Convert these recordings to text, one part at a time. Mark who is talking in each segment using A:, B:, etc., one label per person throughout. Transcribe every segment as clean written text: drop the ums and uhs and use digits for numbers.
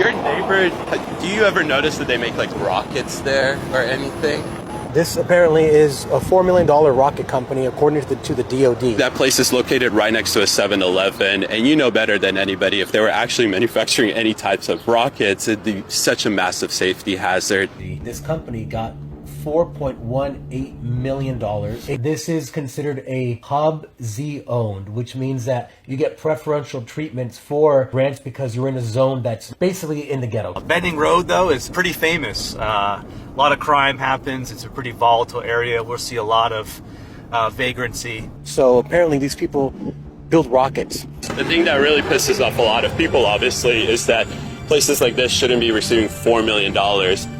A: Your neighbor, do you ever notice that they make like rockets there or anything?
B: This apparently is a $4 million rocket company, according to the DoD.
A: That place is located right next to a 7-Eleven, and you know better than anybody, if they were actually manufacturing any types of rockets, it'd be such a massive safety hazard.
B: This company got $4.18 million. This is considered a Hub Z owned, which means that you get preferential treatments for grants because you're in a zone that's basically in the ghetto.
C: Bending Road, though, is pretty famous. A lot of crime happens. It's a pretty volatile area. We'll see a lot of vagrancy.
B: So apparently these people build rockets.
A: The thing that really pisses off a lot of people, obviously, is that places like this shouldn't be receiving $4 million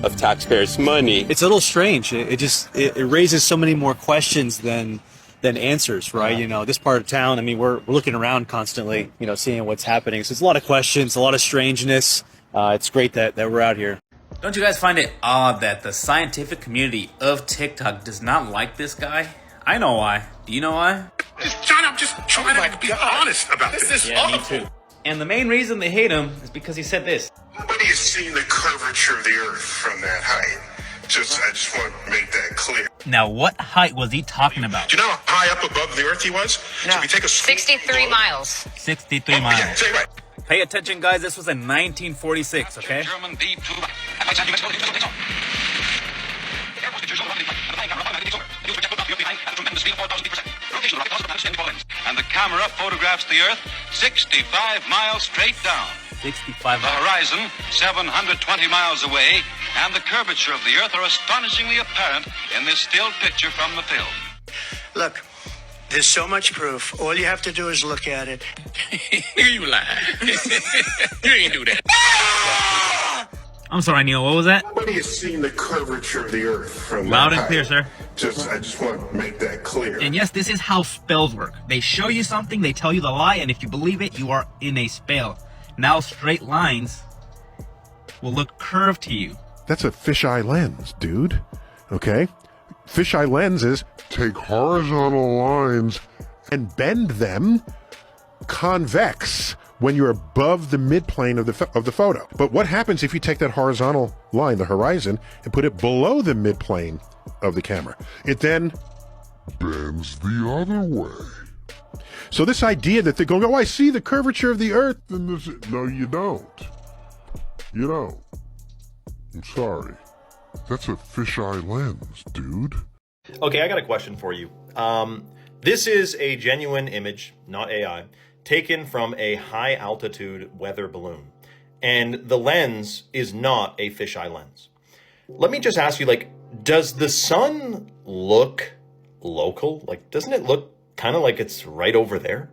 A: of taxpayers' money.
C: It's a little strange. It raises so many more questions than answers, right? You know, this part of town, I mean, we're looking around constantly, you know, seeing what's happening. So it's a lot of questions, a lot of strangeness. It's great that we're out here.
D: Don't you guys find it odd that the scientific community of TikTok does not like this guy? I know why. Do you know why?
E: John, I'm just trying to be honest about this.
D: Yeah, me too. And the main reason they hate him is because he said this.
E: Nobody has seen the curvature of the earth from that height. I just want to make that clear.
D: Now, what height was he talking about?
E: Do you know how high up above the earth he was?
F: No.
E: So if you take a
F: 63 miles.
D: 63
E: Yeah,
D: miles.
E: say it right.
D: Pay attention, guys. This was in 1946, okay?
E: German V2.
G: And the camera photographs the Earth 65 miles straight down.
D: 65
G: The
D: miles.
G: horizon 720 miles away, and the curvature of the Earth are astonishingly apparent in this still picture from the film.
H: Look, there's so much proof. All you have to do is look at it.
E: You lying. You ain't do that.
D: I'm sorry, Neil. What was that?
E: Nobody has seen the curvature of the earth from
D: Loud
E: that
D: and clear,
E: height.
D: sir.
E: I just want to make that clear.
D: And yes, this is how spells work. They show you something, they tell you the lie, and if you believe it, you are in a spell. Now straight lines will look curved to you.
I: That's a fisheye lens, dude. Okay? Fisheye lens is take horizontal lines and bend them convex when you're above the midplane of the photo. But what happens if you take that horizontal line, the horizon, and put it below the midplane of the camera? It then bends the other way. So this idea that they're going, oh, I see the curvature of the earth. And no, you don't. You don't. I'm sorry. That's a fisheye lens, dude.
J: Okay, I got a question for you. This is a genuine image, not AI, taken from a high altitude weather balloon. And the lens is not a fisheye lens. Let me just ask you, like, does the sun look local? Like, doesn't it look kind of like it's right over there?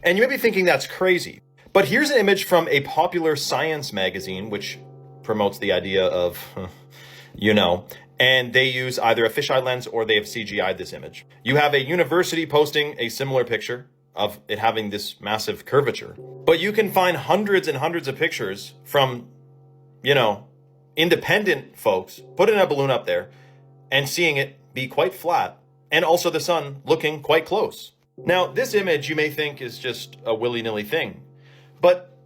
J: And you may be thinking that's crazy. But here's an image from a popular science magazine, which promotes the idea of, you know, and they use either a fisheye lens or they have CGI'd this image. You have a university posting a similar picture of it having this massive curvature. But you can find hundreds and hundreds of pictures from, you know, independent folks putting a balloon up there and seeing it be quite flat, and also the sun looking quite close. Now, this image you may think is just a willy-nilly thing, but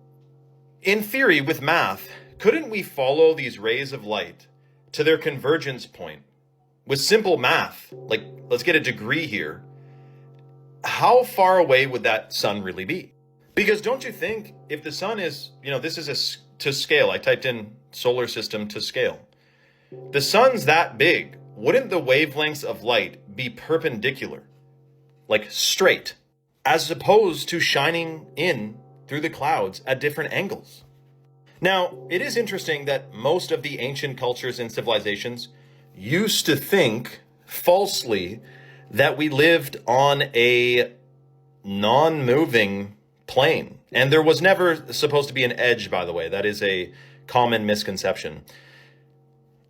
J: in theory, with math, couldn't we follow these rays of light to their convergence point with simple math? Like, let's get a degree here. How far away would that sun really be? Because don't you think if the sun is, you know, this is to scale. I typed in solar system to scale. The sun's that big. Wouldn't the wavelengths of light be perpendicular, like straight, as opposed to shining in through the clouds at different angles? Now, it is interesting that most of the ancient cultures and civilizations used to think falsely that we lived on a non-moving plane. And there was never supposed to be an edge, by the way. That is a common misconception.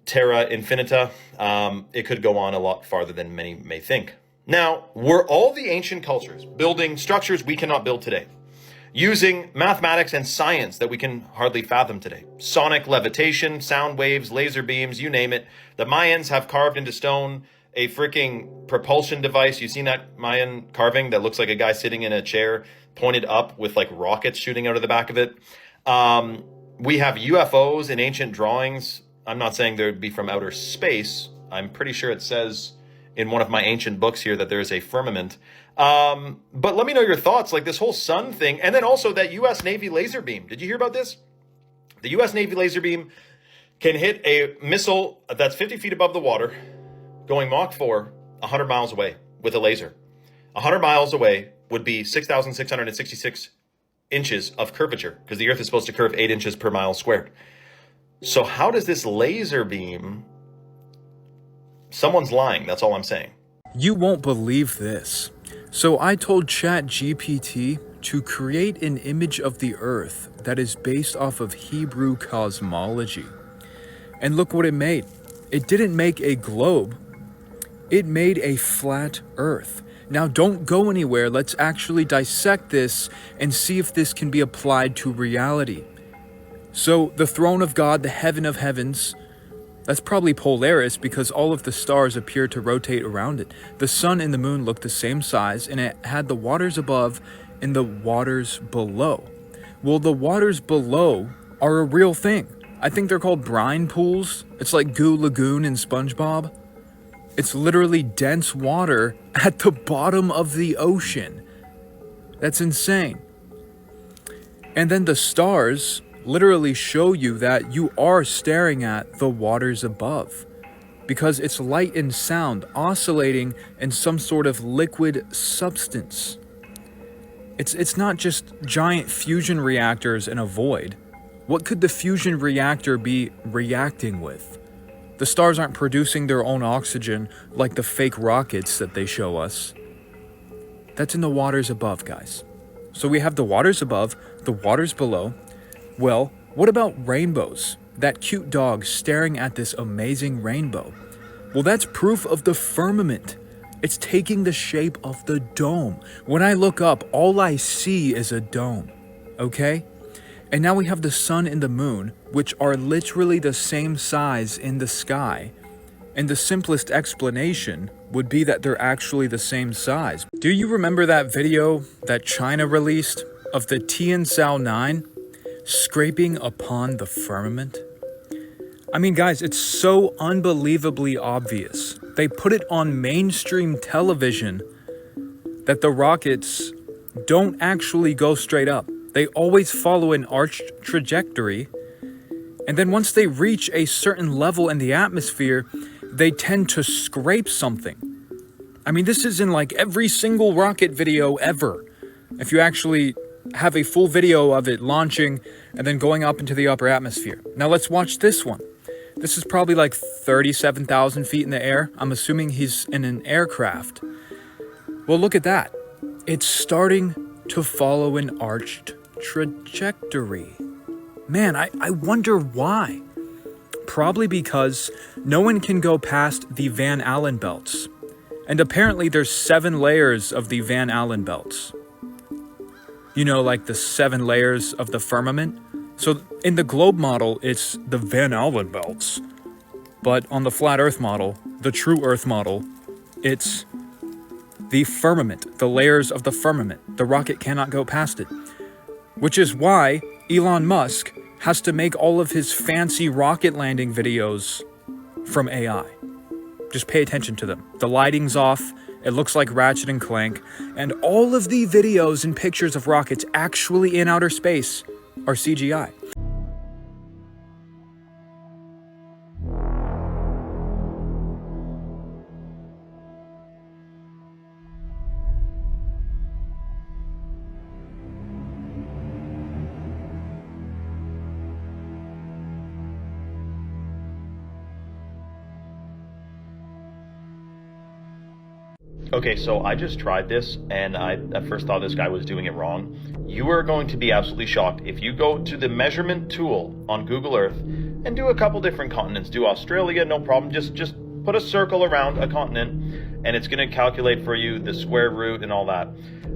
J: Terra infinita, it could go on a lot farther than many may think. Now, were all the ancient cultures building structures we cannot build today, using mathematics and science that we can hardly fathom today? Sonic levitation, sound waves, laser beams, you name it. The Mayans have carved into stone a freaking propulsion device. You seen that Mayan carving that looks like a guy sitting in a chair pointed up with like rockets shooting out of the back of it? We have UFOs in ancient drawings. I'm not saying they'd be from outer space. I'm pretty sure it says in one of my ancient books here that there is a firmament. But let me know your thoughts, like this whole sun thing. And then also that US Navy laser beam. Did you hear about this? The US Navy laser beam can hit a missile that's 50 feet above the water, going Mach 4, 100 miles away with a laser. 100 miles away would be 6,666 inches of curvature, because the Earth is supposed to curve 8 inches per mile squared. So how does this laser beam... Someone's lying, that's all I'm saying.
F: You won't believe this. So I told ChatGPT to create an image of the Earth that is based off of Hebrew cosmology. And look what it made. It didn't make a globe. It made a flat Earth. Now don't go anywhere. Let's actually dissect this and see if this can be applied to reality. So the throne of God, the heaven of heavens, that's probably Polaris because all of the stars appear to rotate around it. The sun and the moon look the same size, and it had the waters above and the waters below. Well, the waters below are a real thing. I think they're called brine pools. It's like Goo Lagoon in SpongeBob. It's literally dense water at the bottom of the ocean. That's insane. And then the stars literally show you that you are staring at the waters above, because it's light and sound oscillating in some sort of liquid substance. It's not just giant fusion reactors in a void. What could the fusion reactor be reacting with? The stars aren't producing their own oxygen like the fake rockets that they show us. That's in the waters above, guys. So we have the waters above, the waters below. Well, what about rainbows? That cute dog staring at this amazing rainbow. Well, that's proof of the firmament. It's taking the shape of the dome. When I look up, all I see is a dome, okay? And now we have the sun and the moon, which are literally the same size in the sky. And the simplest explanation would be that they're actually the same size. Do you remember that video that China released of the Tianzhou 9? Scraping upon the firmament? I mean, guys, it's so unbelievably obvious. They put it on mainstream television that the rockets don't actually go straight up. They always follow an arched trajectory. And then once they reach a certain level in the atmosphere, they tend to scrape something. I mean, this is in like every single rocket video ever. If you actually have a full video of it launching and then going up into the upper atmosphere. Now let's watch this one. This is probably like 37,000 feet in the air. I'm assuming he's in an aircraft. Well, look at that. It's starting to follow an arched trajectory. Man, I wonder why. Probably because no one can go past the Van Allen belts. And apparently there's 7 layers of the Van Allen belts. You know, like the 7 layers of the firmament. So in the globe model, it's the Van Allen belts. But on the flat Earth model, the true Earth model, it's the firmament, the layers of the firmament. The rocket cannot go past it. Which is why Elon Musk has to make all of his fancy rocket landing videos from AI. Just pay attention to them. The lighting's off. It looks like Ratchet and Clank, and all of the videos and pictures of rockets actually in outer space are CGI.
J: Okay, so I just tried this, and I at first thought this guy was doing it wrong. You are going to be absolutely shocked if you go to the measurement tool on Google Earth and do a couple different continents. Do Australia, no problem. Just put a circle around a continent, and it's going to calculate for you the square root and all that.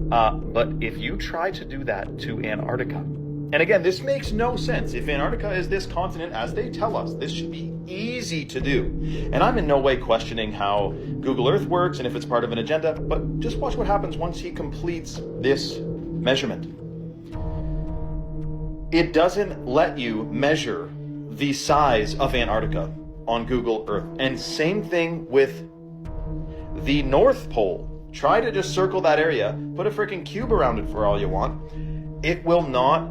J: But if you try to do that to Antarctica, and again, this makes no sense. If Antarctica is this continent, as they tell us, this should be easy to do. And I'm in no way questioning how Google Earth works and if it's part of an agenda, but just watch what happens once he completes this measurement. it doesn't let you measure the size of Antarctica on Google Earth. And same thing with the North Pole. Try to just circle that area, put a freaking cube around it for all you want. It will not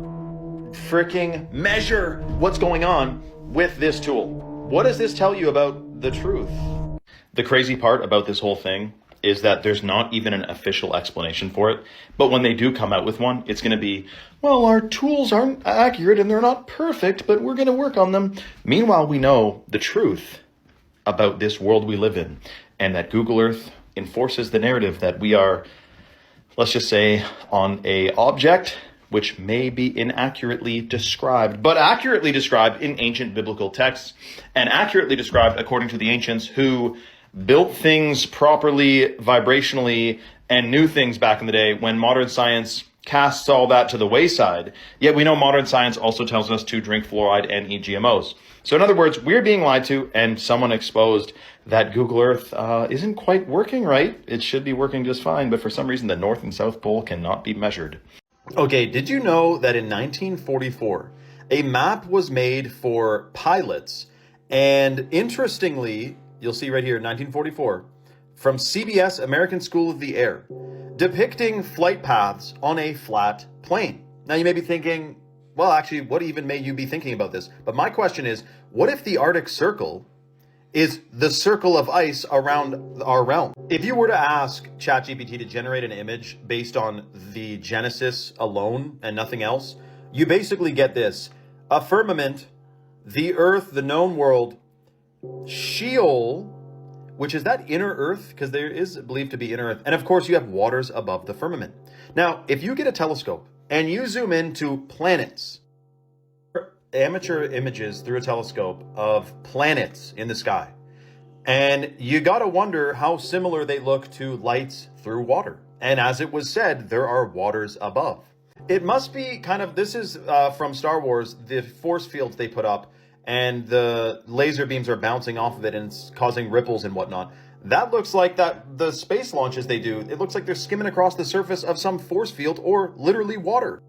J: freaking measure what's going on with this tool. What does this tell you about the truth? The crazy part about this whole thing is that there's not even an official explanation for it. But when they do come out with one, it's going to be, well, our tools aren't accurate and they're not perfect, but we're going to work on them. Meanwhile, we know the truth about this world we live in, and that Google Earth enforces the narrative that we are, let's just say, on a object which may be inaccurately described, but accurately described in ancient biblical texts, and accurately described according to the ancients who built things properly, vibrationally, and knew things back in the day when modern science casts all that to the wayside. Yet we know modern science also tells us to drink fluoride and eat GMOs. So in other words, we're being lied to, and someone exposed that Google Earth isn't quite working right. It should be working just fine, but for some reason the North and South Pole cannot be measured. Okay, did you know that in 1944, a map was made for pilots? And interestingly, you'll see right here, 1944, from CBS American School of the Air, depicting flight paths on a flat plane. Now you may be thinking, well, actually, what even made you be thinking about this? But my question is, what if the Arctic Circle is the circle of ice around our realm? If you were to ask ChatGPT to generate an image based on the Genesis alone and nothing else, you basically get this: a firmament, the earth, the known world, Sheol, which is that inner earth, because there is believed to be inner earth, and of course you have waters above the firmament. Now, if you get a telescope and you zoom into planets, amateur images through a telescope of planets in the sky, and you gotta wonder how similar they look to lights through water. And as it was said, there are waters above. It must be kind of, this is from Star Wars, the force fields they put up, and the laser beams are bouncing off of it and it's causing ripples and whatnot. That looks like that the space launches they do, it looks like they're skimming across the surface of some force field or literally water.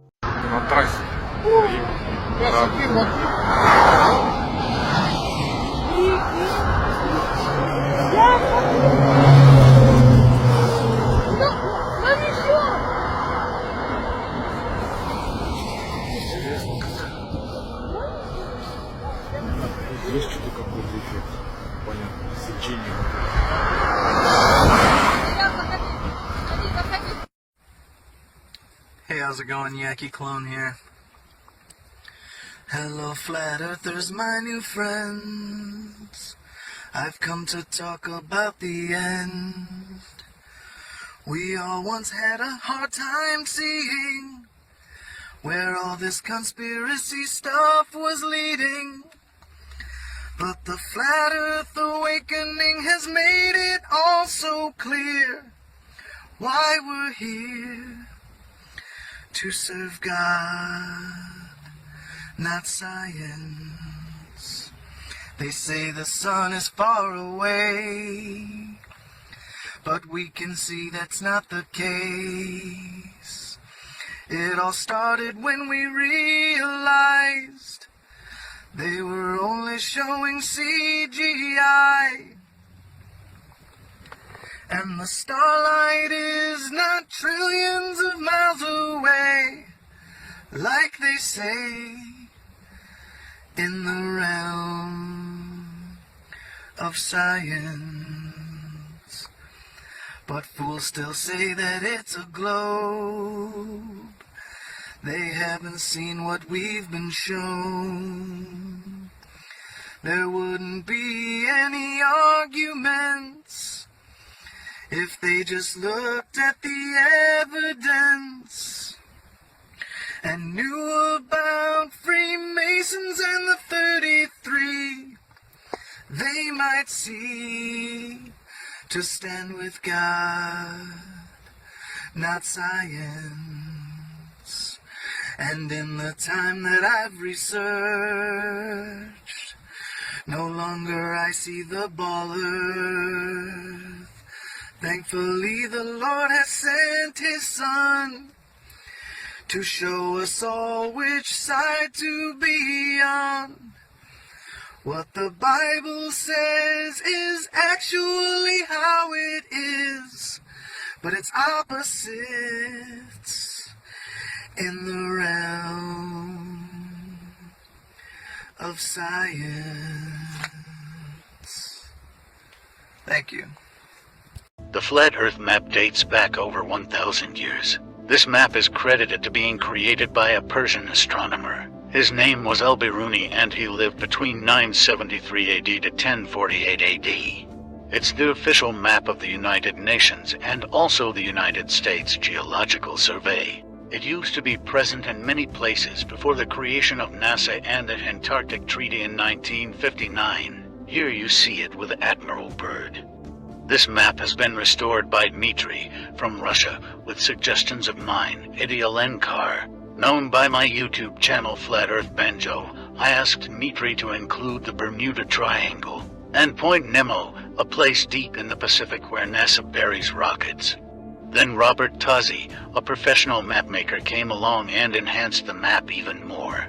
K: Hey, how's it going? Yaki Clone here. Hello, flat earthers, my new friends. I've come to talk about the end. We all once had a hard time seeing where all this conspiracy stuff was leading. But the flat earth awakening has made it all so clear why we're here. To serve God, not science. They say the sun is far away, but we can see that's not the case. It all started when we realized they were only showing CGI. And the starlight is not trillions of miles away, like they say in the realm of science. But fools still say that it's a globe. They haven't seen what we've been shown. There wouldn't be any arguments if they just looked at the evidence and knew about Freemasons and the 33, they might see to stand with God, not science. And in the time that I've researched, no longer I see the ball earth. Thankfully the Lord has sent His Son to show us all which side to be on. What the Bible says is actually how it is, but it's opposites in the realm of science. Thank you.
L: The Flat Earth map dates back over 1,000 years. This map is credited to being created by a Persian astronomer. His name was Al-Biruni, and he lived between 973 AD to 1048 AD. It's the official map of the United Nations and also the United States Geological Survey. It used to be present in many places before the creation of NASA and the Antarctic Treaty in 1959. Here you see it with Admiral Byrd. This map has been restored by Dmitry from Russia with suggestions of mine, Eddie Alenkar. Known by my YouTube channel Flat Earth Banjo, I asked Dmitry to include the Bermuda Triangle and Point Nemo, a place deep in the Pacific where NASA buries rockets. Then Robert Tozzi, a professional mapmaker, came along and enhanced the map even more.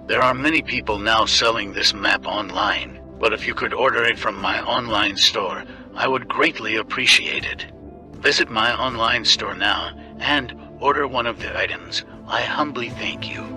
L: There are many people now selling this map online, but if you could order it from my online store, I would greatly appreciate it. Visit my online store now and order one of the items. I humbly thank you.